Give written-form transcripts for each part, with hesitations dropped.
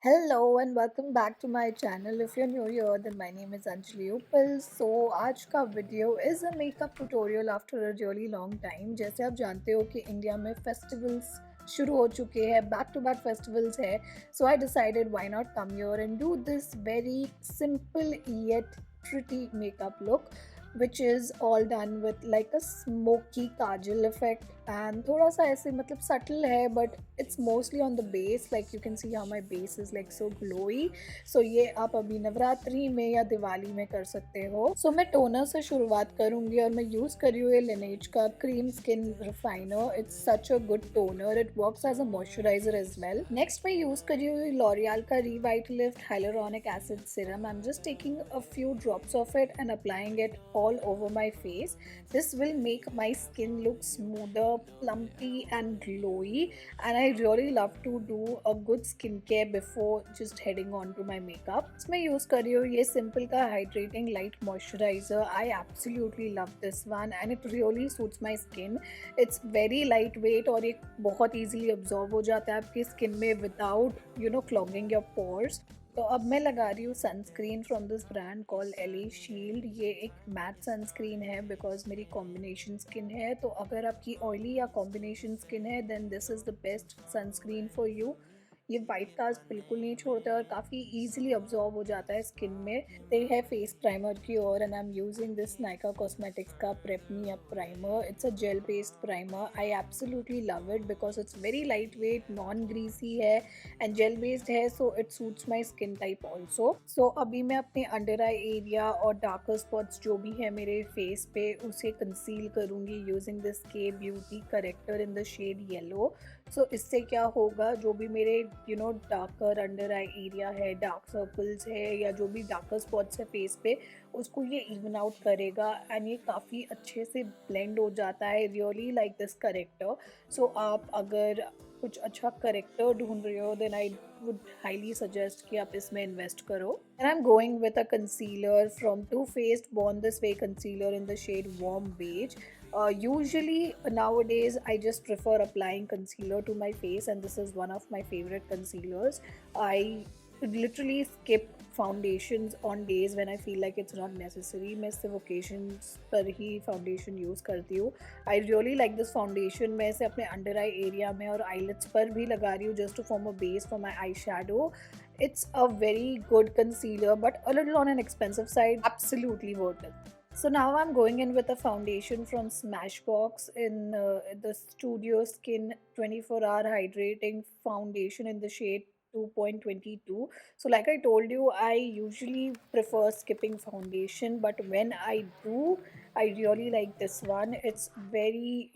Hello and welcome back to my channel. If you're new here, then my name is Anjali Uppal. So आज का video is a makeup tutorial after a really long time. जैसे आप जानते हो कि India में festivals शुरू हो चुके हैं, back to back festivals है. So I decided why not come here and do this very simple yet pretty makeup look, which is all done with like a smoky kajal effect and थोड़ा सा ऐसे मतलब subtle है but it's mostly on the base. Like you can see how my base is like so glowy. So ये आप अभी नवरात्रि में या दिवाली में कर सकते हो. So मैं टोनर से शुरुआत करूँगी और मैं यूज़ कर रही हूँ ये Laneige का cream skin refiner. It's such a good toner. It works as a moisturizer as well. Next मैं यूज़ कर रही हूँ L'Oreal का Revitalift Hyaluronic Acid Serum. I'm just taking a few drops of it and applying it all over my face. This will make my skin look smoother, plumpy and glowy, and I really love to do a good skincare before just heading on to my makeup. इसमें use कर रही हूँ ये simple का hydrating light moisturiser. I absolutely love this one and it really suits my skin. It's very light wait और ये बहुत easily absorb हो जाता है आपकी स्किन में विदाउट क्लॉगिंग योर पोर्स. तो अब मैं लगा रही हूँ sunscreen from this brand call Ellie shield. ये एक मैट सनस्क्रीन है बिकॉज मेरी कॉम्बिनेशन स्किन है. तो अगर आपकी ऑयली या कॉम्बिनेशन स्किन है then this is the best sunscreen for you. ये वाइट कास्ट बिल्कुल नहीं छोड़ता है और काफ़ी ईजिली अब्जॉर्ब हो जाता है स्किन में. ये है फेस प्राइमर की ओर and I am using this Nykaa cosmetics का prep me up primer. It's a gel based primer. I absolutely love it because it's very light weight, non greasy है एंड जेल बेस्ड है. So it suits my skin type also. So अभी मैं अपने under eye area और darker spots जो भी है मेरे फेस पे उसे कंसील करूँगी using this K beauty corrector in the shade yellow. So इससे क्या होगा, जो भी मेरे डार्कर अंडर आई एरिया है, डार्क सर्कल्स है या जो भी डार्कर स्पॉट्स है फेस पे, उसको ये इवन आउट करेगा एंड ये काफ़ी अच्छे से ब्लेंड हो जाता है. Really like this corrector. So आप अगर कुछ अच्छा करेक्टर ढूंढ रहे हो then I would highly suggest कि आप इसमें इन्वेस्ट करो. And I am going with a concealer from Too Faced Born This Way concealer in the shade warm beige. Usually nowadays I just prefer applying concealer to my face and this is one of my favorite concealers. I literally skip foundations on days when I feel like it's not necessary. मैं सिर्फ occasions पर ही foundation use करती हूँ. I really like this foundation. मैं इसे अपने under eye area में और eyelids पर भी लगा रही हूँ just to form a base for my eyeshadow. It's a very good concealer but a little on an expensive side. Absolutely worth it. So now I'm going in with a foundation from Smashbox in the Studio Skin 24-hour hydrating foundation in the shade 2.22. So like I told you, I usually prefer skipping foundation, but when I do, I really like this one. It's very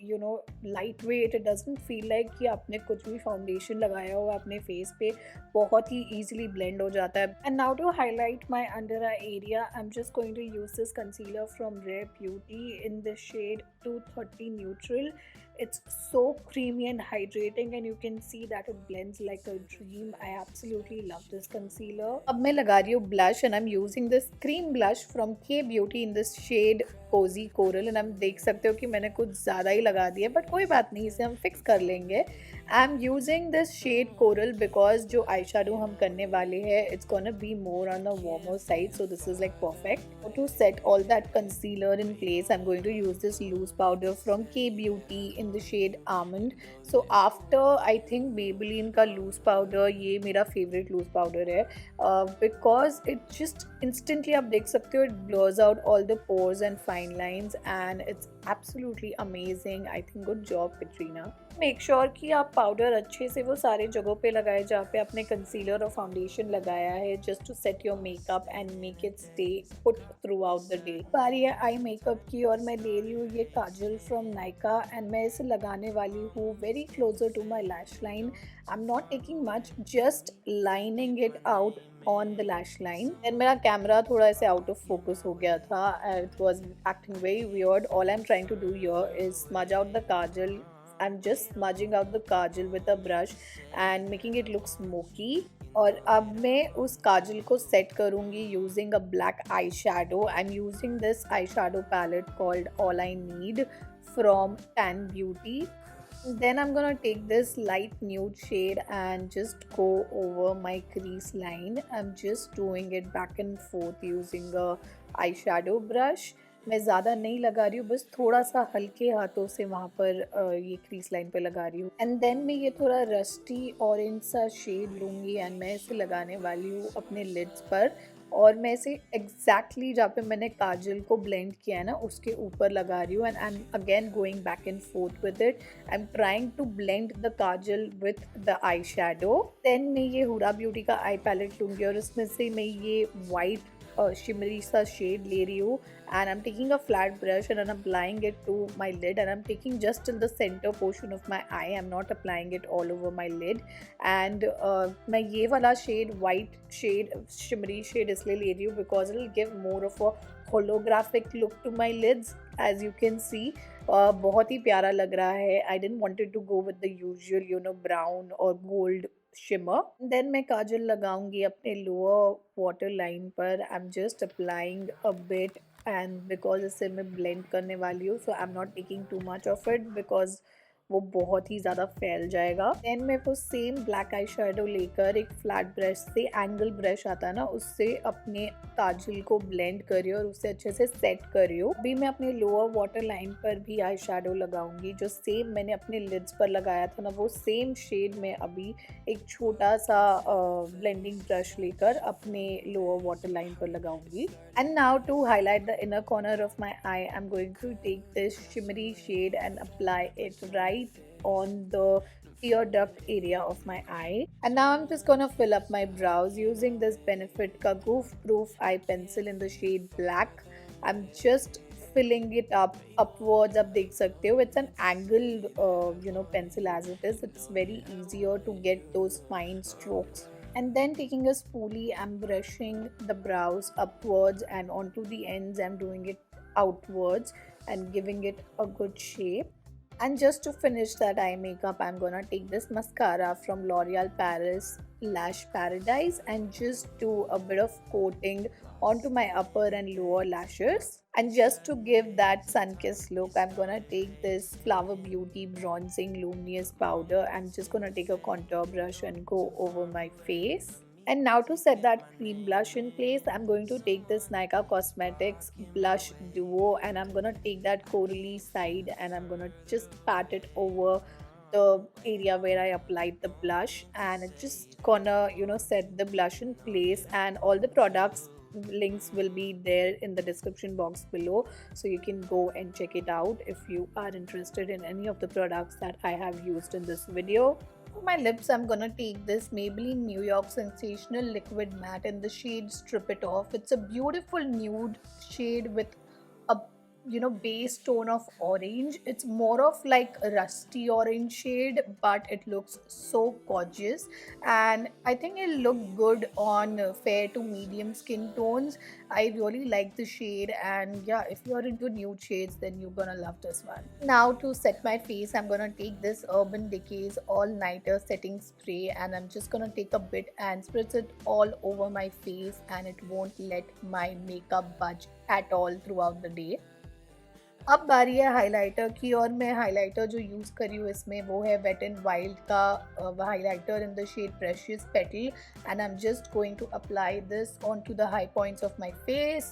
lightweight. It doesn't feel like कि आपने कुछ भी foundation लगाया हो अपने face पे. बहुत ही easily blend हो जाता है. And now to highlight my under eye area, I'm just going to use this concealer from Rare Beauty in the shade 230 Neutral. It's so creamy and hydrating and you can see that it blends like a dream. I absolutely love this concealer. अब मैं लगा रही हूँ blush and I'm using this cream blush from K Beauty in this shade Cozy Coral. and हम देख सकते हो कि मैंने कुछ ज़्यादा ही लगा दिया बट कोई बात नहीं, इसे हम फिक्स कर लेंगे. I am using this shade coral because जो आई शेडो हम करने वाले हैं it's gonna be more on the warmer side. So this is like perfect. To set all that concealer in place I am going to use this loose powder from K beauty in the shade almond. So after I think Maybelline का loose powder ये मेरा favourite loose powder है because it just instantly आप देख सकते हो, it blurs out all the pores and fine lines and it's absolutely amazing. I think good job Katrina. Make sure कि आप पाउडर अच्छे से वो सारे जगहों पे लगाए जहाँ पे आपने कंसीलर और फाउंडेशन लगाया है, just to set your makeup and make it stay put throughout the day. बारी है आई मेकअप की और मैं ले रही हूँ ये काजल फ्रॉम नाइका एंड मैं इसे लगाने वाली हूँ very closer to my lash line. I am not taking much, just lining it out on the lash line. Then मेरा कैमरा थोड़ा ऐसे out of focus हो गया था. It was acting very weird. All I'm trying to do here is smudge out the kajal. I'm just smudging out the kajal with a brush and making it look smoky. और अब मैं उस काजल को set करूँगी using a black eyeshadow. I'm using this eyeshadow palette called All I Need from Tan Beauty. Then I'm gonna take this light nude shade and just go over my crease line. I'm just doing it back and forth using a eyeshadow brush. मैं ज़्यादा नहीं लगा रही हूँ, बस थोड़ा सा हल्के हाथों से वहाँ पर ये क्रीज लाइन पे लगा रही हूँ. एंड देन मैं ये थोड़ा रस्टी ऑरेंज सा शेड लूँगी एंड मैं इसे लगाने वाली हूँ अपने लिड्स पर. और मैं इसे एग्जैक्टली जहाँ पे मैंने काजल को ब्लेंड किया है ना उसके ऊपर लगा रही हूँ. And I am again going back and forth with it. I am trying to blend the kajal with the eyeshadow. Then मैं ये हुडा ब्यूटी का आई पैलेट लूँगी और इसमें से मैं ये वाइट shimmery सा shade ले रही हूँ. And I'm taking a flat brush and I'm applying it to my lid, and I'm taking just in the center portion of my eye. I'm not applying it all over my lid. And मैं ये वाला shade white shade shimmery shade इसलिए ले रही हूँ because it will give more of a holographic look to my lids, as you can see. बहुत ही प्यारा लग रहा है. I didn't wanted to go with the usual brown or gold shimmer. Then मैं काजल लगाऊंगी अपने लोअर वाटर लाइन पर. I am just applying a bit and because इसे मैं ब्लेंड करने वाली हूँ, so I am not taking too much of it because वो बहुत ही ज़्यादा फैल जाएगा. देन मैं वो सेम ब्लैक आई शेडो लेकर एक फ्लैट ब्रश से, एंगल ब्रश आता है ना, उससे अपने काजल को ब्लेंड कर रही हूँ और उसे अच्छे से सेट कर रही हूँ. अभी मैं अपने लोअर वाटर लाइन पर भी आई शेडो लगाऊंगी. जो सेम मैंने अपने लिड्स पर लगाया था ना, वो सेम शेड में अभी एक छोटा सा ब्लेंडिंग ब्रश लेकर अपने लोअर वाटर लाइन पर लगाऊंगी. And now to highlight the inner corner of my eye, I am going to take this shimmery shade and apply it right on the tear duct area of my eye. And now I'm just gonna fill up my brows using this Benefit ka Goof Proof eye pencil in the shade black. I'm just filling it up upwards. आप देख सकते हो, it's an angled pencil as it is. It's very easier to get those fine strokes. And then taking a spoolie, I'm brushing the brows upwards and onto the ends. I'm doing it outwards and giving it a good shape. And just to finish that eye makeup, I'm gonna take this mascara from L'Oreal Paris Lash Paradise and just do a bit of coating onto my upper and lower lashes. And just to give that sun-kissed look, I'm gonna take this Flower Beauty Bronzing Luminous Powder. I'm just gonna take a contour brush and go over my face. And now to set that cream blush in place, I'm going to take this Nykaa Cosmetics Blush Duo and I'm going to take that corally side and I'm going to just pat it over the area where I applied the blush, and it's just gonna set the blush in place. And all the products links will be there in the description box below, so you can go and check it out if you are interested in any of the products that I have used in this video. For my lips, I'm gonna take this Maybelline New York Sensational Liquid Matte in the shade Strip It Off. It's a beautiful nude shade with a base tone of orange. It's more of like a rusty orange shade, but it looks so gorgeous, and I think it'll look good on fair to medium skin tones. I really like the shade, and yeah, if you're into nude shades, then you're gonna love this one. Now to set my face, I'm gonna take this Urban Decay's All Nighter Setting Spray, and I'm just gonna take a bit and spritz it all over my face, and it won't let my makeup budge at all throughout the day. अब बारी है highlighter की, और मैं highlighter जो use करी हूँ इसमें वो है वेट एंड वाइल्ड का highlighter in the shade precious petal. And I am just going to apply this on to the high points of my face.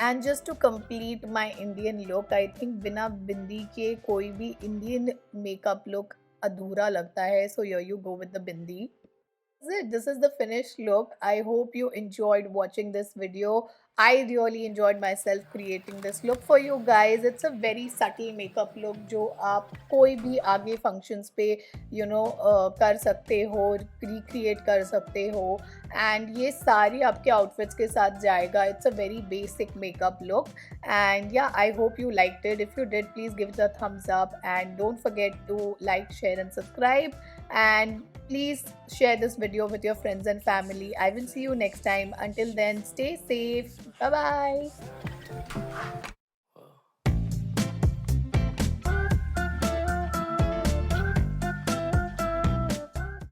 And just to complete my Indian look, I think बिना बिंदी के कोई भी Indian makeup look अधूरा लगता है. So here you go with the bindi. This is the finished look. I hope you enjoyed watching this video. I really enjoyed myself creating this look for you guys. It's a very subtle makeup look जो आप कोई भी आगे functions पे कर सकते हो, recreate कर सकते हो, and ये सारी आपके outfits के साथ जाएगा. It's a very basic makeup look, and yeah, I hope you liked it. If you did, please give it a thumbs up and don't forget to like, share and subscribe, and please share this video with your friends and family. I will see you next time. Until then, stay safe. Bye bye.